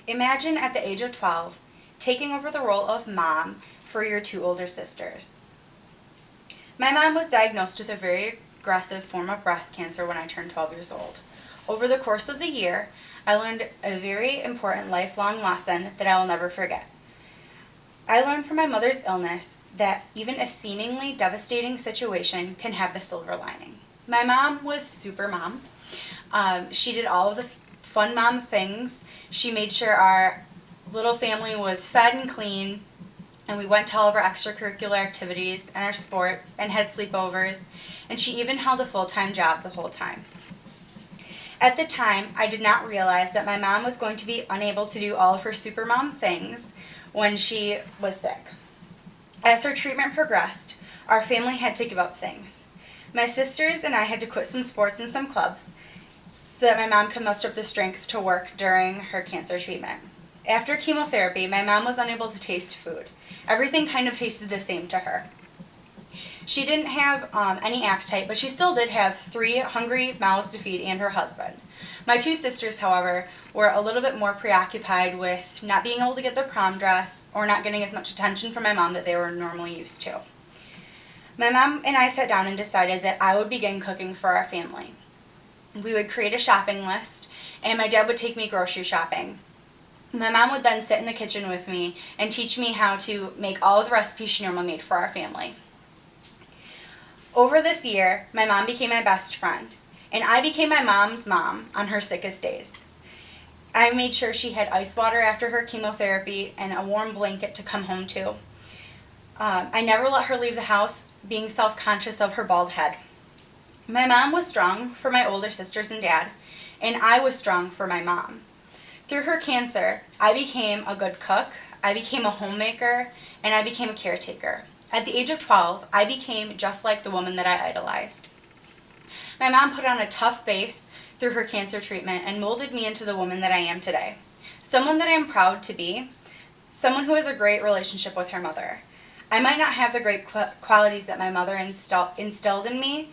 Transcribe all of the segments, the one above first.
Imagine at the age of 12 taking over the role of mom for your two older sisters. My mom was diagnosed with a very aggressive form of breast cancer when I turned 12 years old. Over the course of the year, I learned a very important lifelong lesson that I will never forget. I learned from my mother's illness that even a seemingly devastating situation can have a silver lining. My mom was super mom. She did all of the fun mom things. She made sure our little family was fed and clean, and we went to all of our extracurricular activities and our sports and had sleepovers, and she even held a full-time job the whole time. At the time, I did not realize that my mom was going to be unable to do all of her supermom things when she was sick. As her treatment progressed, our family had to give up things. My sisters and I had to quit some sports and some clubs so that my mom could muster up the strength to work during her cancer treatment. After chemotherapy, my mom was unable to taste food. Everything kind of tasted the same to her. She didn't have any appetite, but she still did have 3 hungry mouths to feed and her husband. My 2 sisters, however, were a little bit more preoccupied with not being able to get their prom dress or not getting as much attention from my mom that they were normally used to. My mom and I sat down and decided that I would begin cooking for our family. We would create a shopping list, and my dad would take me grocery shopping. My mom would then sit in the kitchen with me and teach me how to make all of the recipes she normally made for our family. Over this year, my mom became my best friend, and I became my mom's mom on her sickest days. I made sure she had ice water after her chemotherapy and a warm blanket to come home to. I never let her leave the house being self-conscious of her bald head. My mom was strong for my older sisters and dad, and I was strong for my mom. Through her cancer, I became a good cook, I became a homemaker, and I became a caretaker. At the age of 12, I became just like the woman that I idolized. My mom put on a tough face through her cancer treatment and molded me into the woman that I am today. Someone that I am proud to be, someone who has a great relationship with her mother. I might not have the great qualities that my mother instilled in me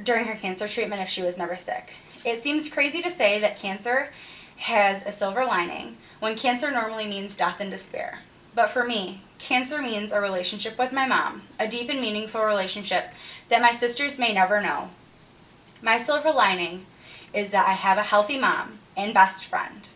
during her cancer treatment if she was never sick. It seems crazy to say that cancer has a silver lining when cancer normally means death and despair. But for me, cancer means a relationship with my mom, a deep and meaningful relationship that my sisters may never know. My silver lining is that I have a healthy mom and best friend.